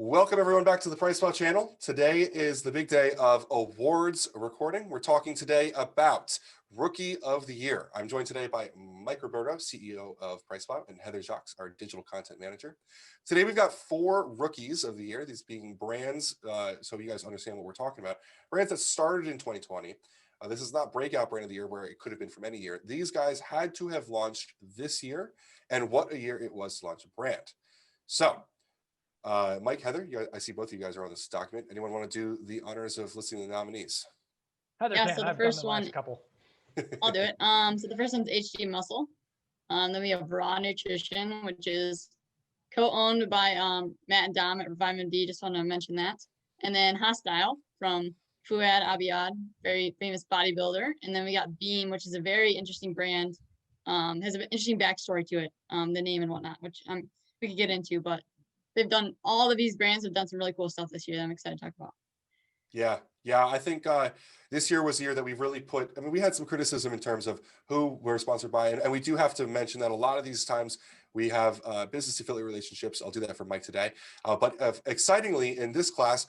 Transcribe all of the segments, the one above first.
Welcome everyone back to the PricePlow channel. Today is the big day of awards recording. We're talking today about Rookie of the Year. I'm joined today by Mike Roberto, CEO of PricePlow, and Heather Jacques, our digital content manager. Today we've got 4 rookies of the year, these being brands, so you guys understand what we're talking about. Brands that started in 2020. This is not breakout brand of the year where it could have been from any year. These guys had to have launched this year, and what a year it was to launch a brand. So, Mike, Heather, I see both of you guys are on this document. Anyone want to do the honors of listing the nominees? Heather, yeah, so the first one, couple. I'll do it. So the first one's HD Muscle. Then we have Raw Nutrition, which is co-owned by Matt and Dom at Revive MD. Just want to mention that. And then Hosstile from Fouad, Abiad, very famous bodybuilder. And then we got Beam, which is a very interesting brand. Has an interesting backstory to it, the name and whatnot, which we could get into, but they've done, all of these brands have done some really cool stuff this year that I'm excited to talk about. Yeah. I think this year was the year that we've really put, we had some criticism in terms of who we're sponsored by. And we do have to mention that a lot of these times we have business affiliate relationships. I'll do that for Mike today. But excitingly in this class,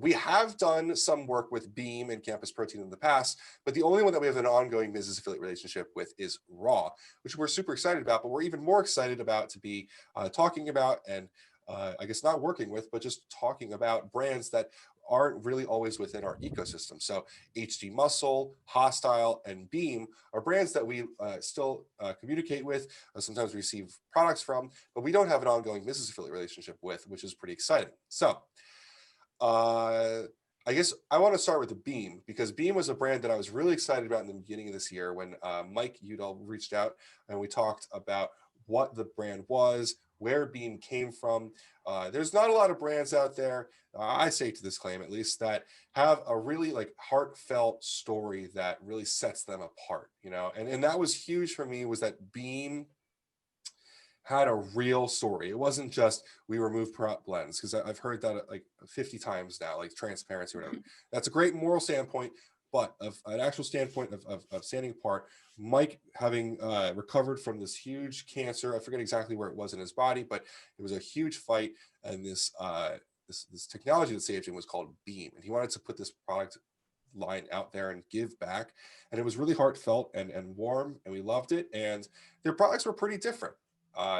we have done some work with Beam and Campus Protein in the past, but the only one that we have an ongoing business affiliate relationship with is Raw, which we're super excited about, but we're even more excited about to be talking about and I guess not working with, but just talking about brands that aren't really always within our ecosystem. So HD Muscle, Hosstile, and Beam are brands that we still communicate with, sometimes receive products from, but we don't have an ongoing business affiliate relationship with, which is pretty exciting. So I guess I want to start with the Beam, because Beam was a brand that I was really excited about in the beginning of this year when Mike Udall reached out and we talked about what the brand was, where Beam came from. There's not a lot of brands out there, I say to this claim at least, that have a really heartfelt story that really sets them apart, and that was huge for me, was that Beam had a real story. It wasn't just we remove prop blends, because I've heard that like 50 times now, like transparency or whatever. That's a great moral standpoint, but of an actual standpoint of standing apart, Mike having recovered from this huge cancer, I forget exactly where it was in his body, but it was a huge fight, and this technology that saved him was called Beam, and he wanted to put this product line out there and give back, and it was really heartfelt and warm, and we loved it. And their products were pretty different.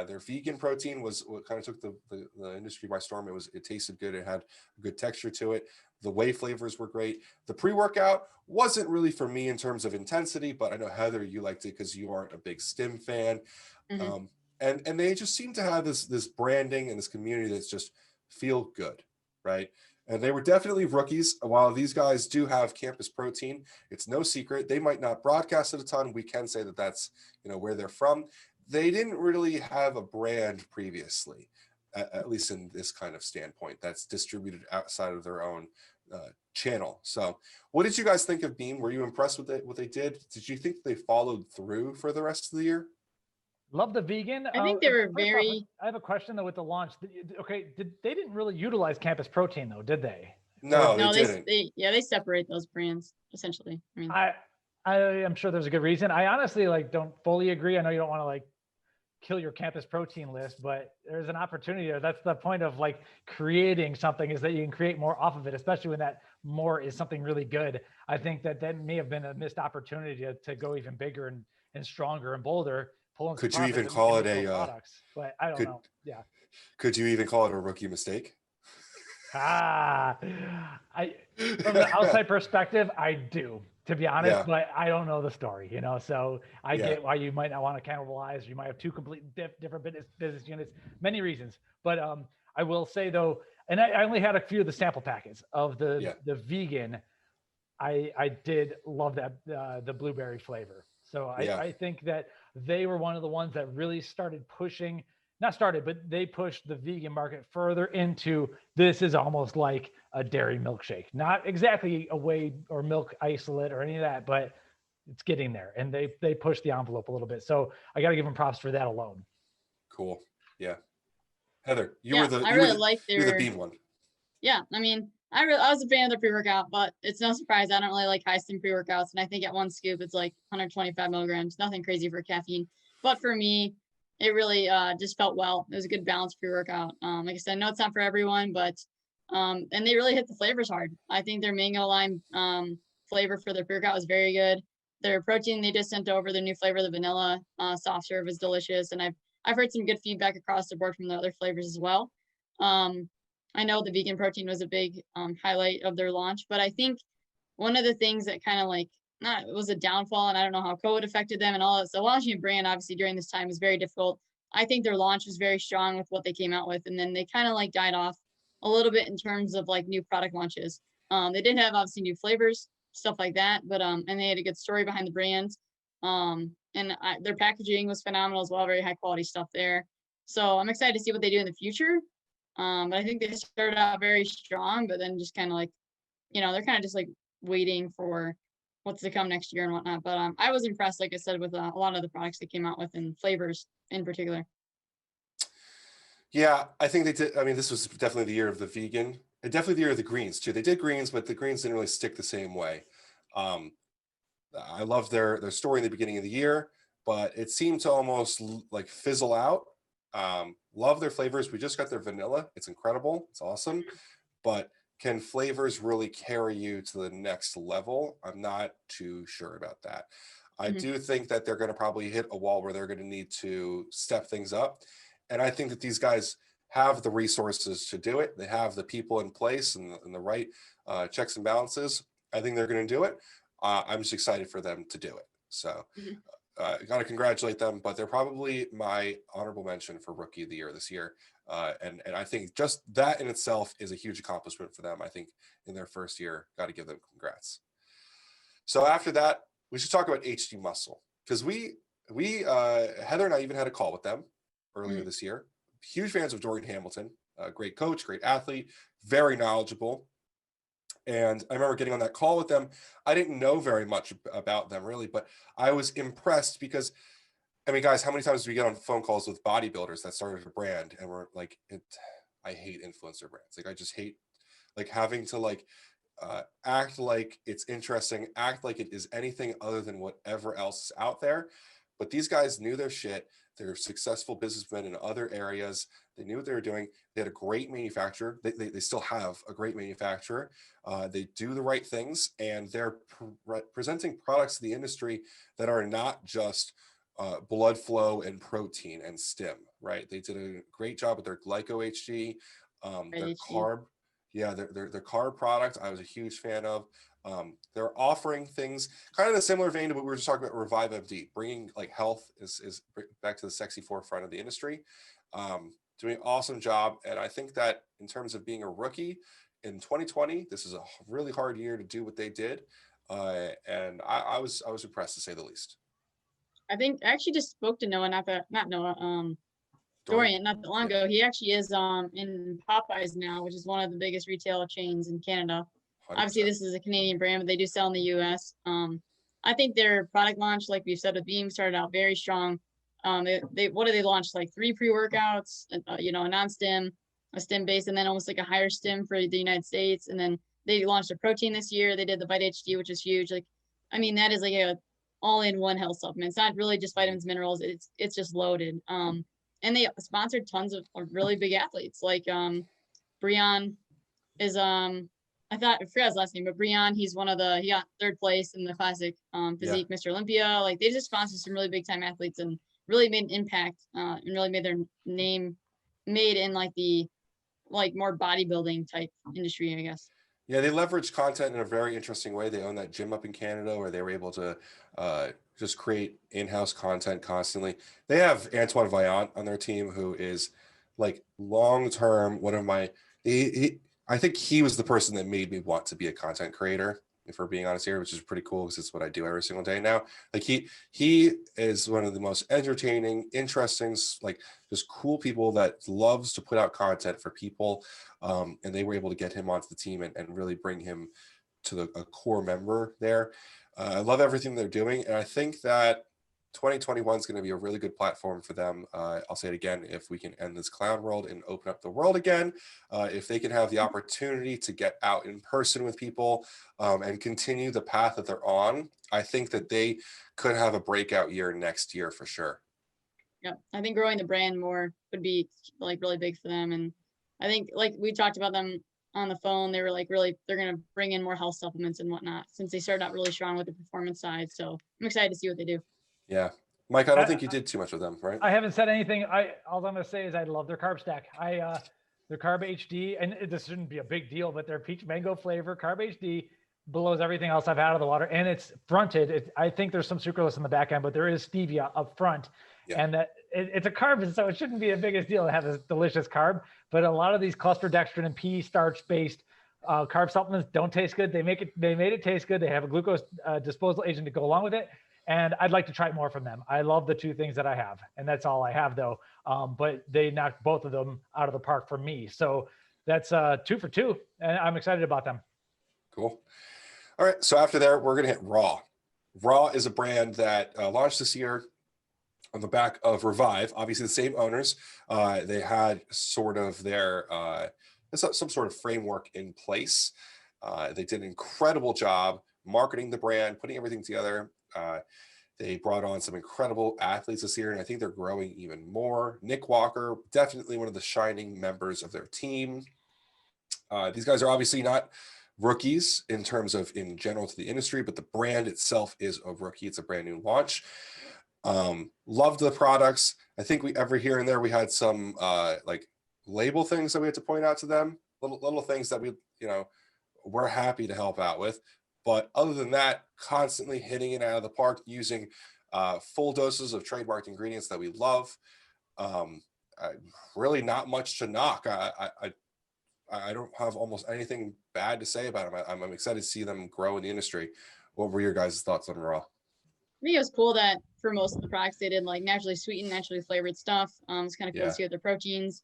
Their vegan protein was what kind of took the industry by storm. It tasted good. It had a good texture to it. The whey flavors were great. The pre-workout wasn't really for me in terms of intensity, but I know Heather, you liked it because you aren't a big stim fan. Mm-hmm. And they just seem to have this branding and this community that's just feel good, right? And they were definitely rookies. While these guys do have Campus Protein, it's no secret they might not broadcast it a ton. We can say that that's where they're from. They didn't really have a brand previously, at least in this kind of standpoint, that's distributed outside of their own channel. So what did you guys think of Beam? Were you impressed with what they did? Did you think they followed through for the rest of the year? Love the vegan. I think they were very... I have a question though with the launch. Okay, they didn't really utilize Campus Protein though, did they? No, they didn't. They separate those brands essentially. I am sure there's a good reason. I honestly don't fully agree. I know you don't want to kill your Campus Protein list, but there's an opportunity there. That's the point of creating something, is that you can create more off of it, especially when that more is something really good. I think that may have been a missed opportunity to go even bigger and stronger and bolder. Could you even call it a products? But I don't know. Yeah. Could you even call it a rookie mistake? From the outside perspective, I do, to be honest, Yeah. But I don't know the story, so I get why you might not want to cannibalize. You might have two complete different business units, many reasons. But I will say though, and I only had a few of the sample packets of the vegan. I did love that the blueberry flavor. So I think that they were one of the ones that really started pushing. But they pushed the vegan market further into, this is almost like a dairy milkshake. Not exactly a whey or milk isolate or any of that, but it's getting there. And they pushed the envelope a little bit. So I got to give them props for that alone. Cool. Yeah. Heather, you're the Beam one. Yeah. I was a fan of the pre-workout, but it's no surprise I don't really like high stim pre-workouts. And I think at one scoop, it's 125 milligrams, nothing crazy for caffeine. But for me, it really just felt well. It was a good balance pre-workout. Like I said, I know it's not for everyone, but and they really hit the flavors hard. I think their mango lime flavor for their pre-workout was very good. Their protein they just sent over, their new flavor, the vanilla soft serve, was delicious, and I've heard some good feedback across the board from the other flavors as well. I know the vegan protein was a big highlight of their launch, but I think one of the things that kind of like not it was a downfall, and I don't know how COVID affected them and all that. So launching a brand obviously during this time is very difficult. I think their launch was very strong with what they came out with, and then they kind of like died off a little bit in terms of like new product launches. They did have obviously new flavors, stuff like that, but and they had a good story behind the brand. Their packaging was phenomenal as well, very high quality stuff there. So I'm excited to see what they do in the future. But I think they started out very strong, but then just kind of like, they're kind of just like waiting for what's to come next year and whatnot. But I was impressed, like I said, with a lot of the products they came out with and flavors in particular. Yeah, I think they did. I mean, this was definitely the year of the vegan, and definitely the year of the greens too. They did greens, but the greens didn't really stick the same way. Um, I love their story in the beginning of the year, but it seemed to almost like fizzle out. Love their flavors. We just got their vanilla. It's incredible. It's awesome. But can flavors really carry you to the next level? I'm not too sure about that. I do think that they're going to probably hit a wall where they're going to need to step things up. And I think that these guys have the resources to do it. They have the people in place and the right checks and balances. I think they're going to do it. I'm just excited for them to do it. So got to congratulate them, but they're probably my honorable mention for rookie of the year this year. And I think just that in itself is a huge accomplishment for them. I think in their first year, got to give them congrats. So after that, we should talk about HD Muscle, because we Heather and I even had a call with them earlier this year. Huge fans of Dorian Hamilton, great coach, great athlete, very knowledgeable. And I remember getting on that call with them. I didn't know very much about them really, but I was impressed because, I mean, guys, how many times do we get on phone calls with bodybuilders that started a brand and we're like, I hate influencer brands. Like, I just hate like having to like act like it's interesting, act like it is anything other than whatever else is out there. But these guys knew their shit. They're successful businessmen in other areas. They knew what they were doing. They had a great manufacturer. They still have a great manufacturer. They do the right things, and they're presenting products to the industry that are not just blood flow and protein and stim, right? They did a great job with their Glyco HG, their carb. Yeah, their carb product, I was a huge fan of. They're offering things kind of in a similar vein to what we were just talking about Revive MD, bringing like health is back to the sexy forefront of the industry. Doing an awesome job. And I think that in terms of being a rookie in 2020, this is a really hard year to do what they did. And I was impressed, to say the least. I think I actually just spoke to Noah, not Noah, Dorian, not that long ago. He actually is in Popeyes now, which is one of the biggest retail chains in Canada. 100%. Obviously, this is a Canadian brand, but they do sell in the US. I think their product launch, like we've said with Beam, started out very strong. They what did they launch? Like 3 pre-workouts, a non-stim, a stim base, and then almost like a higher stim for the United States. And then they launched a protein this year. They did the Vita HD, which is huge. Like, I mean, that is like a all-in-one health supplement. It's not really just vitamins, minerals. It's just loaded. And they sponsored tons of really big athletes. Like Breon is I forgot his last name, but Breon, he got 3rd place in the classic physique Mr. Olympia. Like, they just sponsored some really big time athletes and really made an impact and really made their name made in like the more bodybuilding type industry, I guess. Yeah, they leverage content in a very interesting way. They own that gym up in Canada where they were able to just create in-house content constantly. They have Antoine Vaillant on their team, who is like long-term one of my, I think he was the person that made me want to be a content creator, if we're being honest here, which is pretty cool because it's what I do every single day now. Like he is one of the most entertaining, interesting, like just cool people that loves to put out content for people. And they were able to get him onto the team and really bring him to a core member there. I love everything they're doing. And I think that 2021 is going to be a really good platform for them. I'll say it again, if we can end this clown world and open up the world again, if they can have the opportunity to get out in person with people and continue the path that they're on, I think that they could have a breakout year next year for sure. Yeah, I think growing the brand more would be like really big for them. And I think like we talked about them on the phone, they were like really, they're going to bring in more health supplements and whatnot since they started out really strong with the performance side. So I'm excited to see what they do. Yeah. Mike, I don't I- think you did too much with them, right? I haven't said anything. All I'm gonna say is I love their carb stack. Their carb HD, and this shouldn't be a big deal, but their peach mango flavor carb HD blows everything else I've had out of the water, and it's fronted. I think there's some sucralose in the back end, but there is stevia up front, Yeah. and that it's a carb, so it shouldn't be the biggest deal to have this delicious carb. But a lot of these cluster dextrin and pea starch based carb supplements don't taste good. They made it taste good. They have a glucose disposal agent to go along with it. And I'd like to try more from them. I love the two things that I have, and that's all I have though. But they knocked both of them out of the park for me. So that's 2 for 2, and I'm excited about them. Cool. All right. So after there, we're going to hit Raw. Raw is a brand that launched this year on the back of Revive. Obviously, the same owners. They had sort of their some sort of framework in place. They did an incredible job marketing the brand, putting everything together. They brought on some incredible athletes this year, and I think they're growing even more. Nick Walker, definitely one of the shining members of their team. These guys are obviously not rookies in terms of in general to the industry, but the brand itself is a rookie. It's a brand new launch. Loved the products. I think every here and there we had some like label things that we had to point out to them, little things that we're happy to help out with. But other than that, constantly hitting it out of the park, using full doses of trademarked ingredients that we love. Really not much to knock. I don't have almost anything bad to say about them. I'm excited to see them grow in the industry. What were your guys' thoughts on Raw? I think it was cool that for most of the products they did like naturally sweetened, naturally flavored stuff. It's kind of cool to see with their proteins.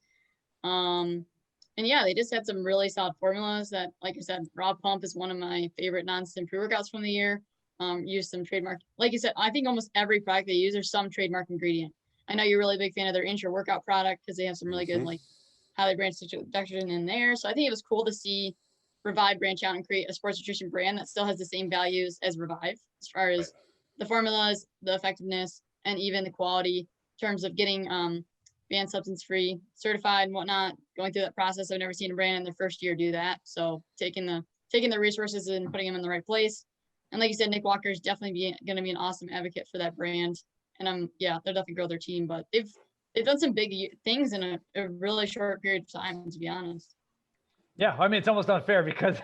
And yeah, they just had some really solid formulas that, like I said, Raw Pump is one of my favorite non-stim pre-workouts from the year. Use some trademark, like you said, I think almost every product they use, there's some trademark ingredient. I know you're a really big fan of their intra-workout product because they have some really good, like, highly branched dextrin in there. So I think it was cool to see Revive branch out and create a sports nutrition brand that still has the same values as Revive, as far as the formulas, the effectiveness, and even the quality in terms of getting banned substance free certified and whatnot. Going through that process, I've never seen a brand in their first year do that. So taking the resources and putting them in the right place. And like you said, Nick Walker is definitely going to be an awesome advocate for that brand. And they'll definitely grow their team, but they've done some big things in a really short period of time, to be honest. Yeah, I mean, it's almost unfair because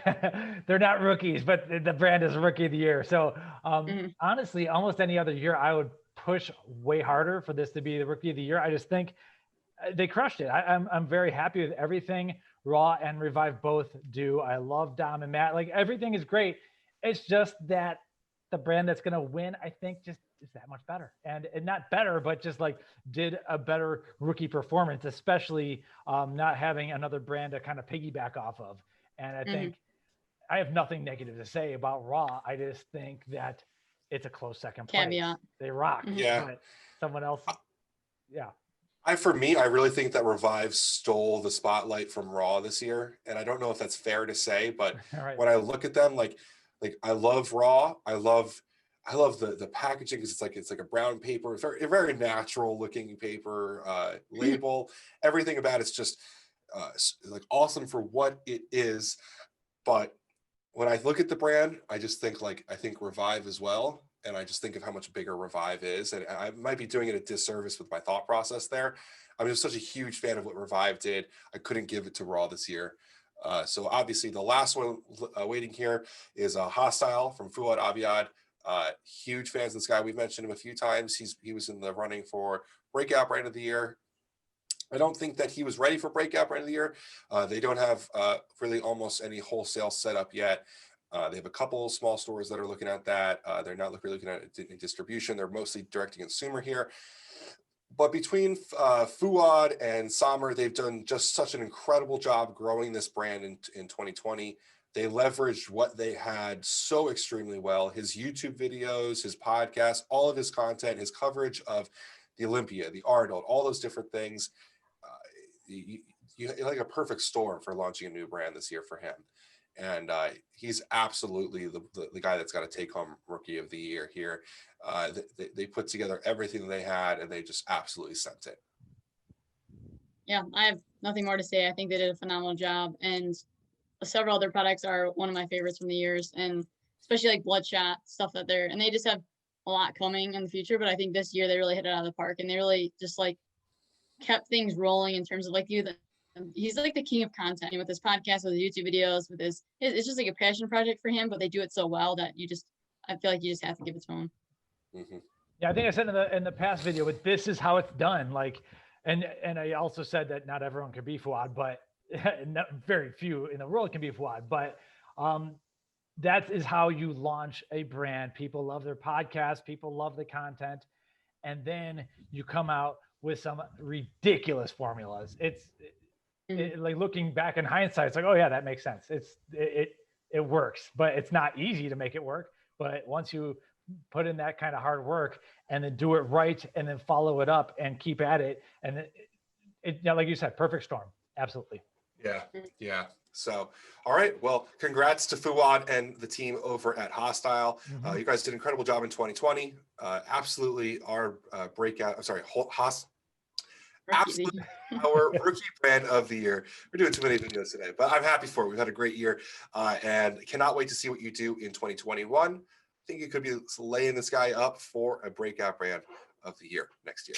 they're not rookies, but the brand is Rookie of the Year. So honestly, almost any other year, I would push way harder for this to be the Rookie of the Year. I just think they crushed it. I'm very happy with everything Raw and Revive both do. I love Dom and Matt. Like, everything is great. It's just that the brand that's going to win, I think, just is that much better, and not better, but just like did a better rookie performance, especially not having another brand to kind of piggyback off of. And I think I have nothing negative to say about Raw. I just think that it's a close second place. Caveat. They rock. Yeah. But someone else. Yeah. For me, I really think that Revive stole the spotlight from Raw this year. And I don't know if that's fair to say, but Right. when I look at them, like I love Raw. I love the packaging because it's like a brown paper, a very natural looking paper label. Everything about it's just like awesome for what it is. But when I look at the brand, I just think I think Revive as well. And I just think of how much bigger Revive is. And I might be doing it a disservice with my thought process there. I'm just such a huge fan of what Revive did. I couldn't give it to Raw this year. So obviously the last one waiting here is Hosstile from Fouad Abiad. Huge fans of this guy. We've mentioned him a few times. He was in the running for Breakout Brand of the Year. I don't think that he was ready for Breakout Brand of the Year. They don't have really almost any wholesale setup yet. They have a couple small stores that are looking at that. They're not really looking at it in distribution. They're mostly direct to consumer here. But between Fouad and Samer, they've done just such an incredible job growing this brand in 2020. They leveraged what they had so extremely well. His YouTube videos, his podcast, all of his content, his coverage of the Olympia, the Arnold, all those different things. You like a perfect storm for launching a new brand this year for him. And he's absolutely the guy that's got to take home Rookie of the Year here. They put together everything they had, and they just absolutely sent it. Yeah, I have nothing more to say. I think they did a phenomenal job, and several other products are one of my favorites from the years, and especially like Bloodshot stuff that and they just have a lot coming in the future. But I think this year they really hit it out of the park, and they really just like kept things rolling in terms of like he's like the king of content with his podcast, with his YouTube videos, with his it's just like a passion project for him, but they do it so well that I feel like you just have to give it to him. Mm-hmm. Yeah, I think I said in the past video, but this is how it's done. Like, and I also said that not everyone can be Fouad, but not very few in the world can be Fouad. But that is how you launch a brand. People love their podcast. People love the content, and then you come out with some ridiculous formulas. Like looking back in hindsight, it's like, oh yeah, that makes sense. It works, but it's not easy to make it work. But once you put in that kind of hard work and then do it right and then follow it up and keep at it, and yeah, like you said, perfect storm. Absolutely. Yeah. So, all right. Well, congrats to Fouad and the team over at Hosstile. Mm-hmm. You guys did an incredible job in 2020. Absolutely our breakout. I'm sorry, absolutely our rookie brand of the year. We're doing too many videos today, but I'm happy for it. We've had a great year and cannot wait to see what you do in 2021. I think you could be laying this guy up for a breakout brand of the year next year.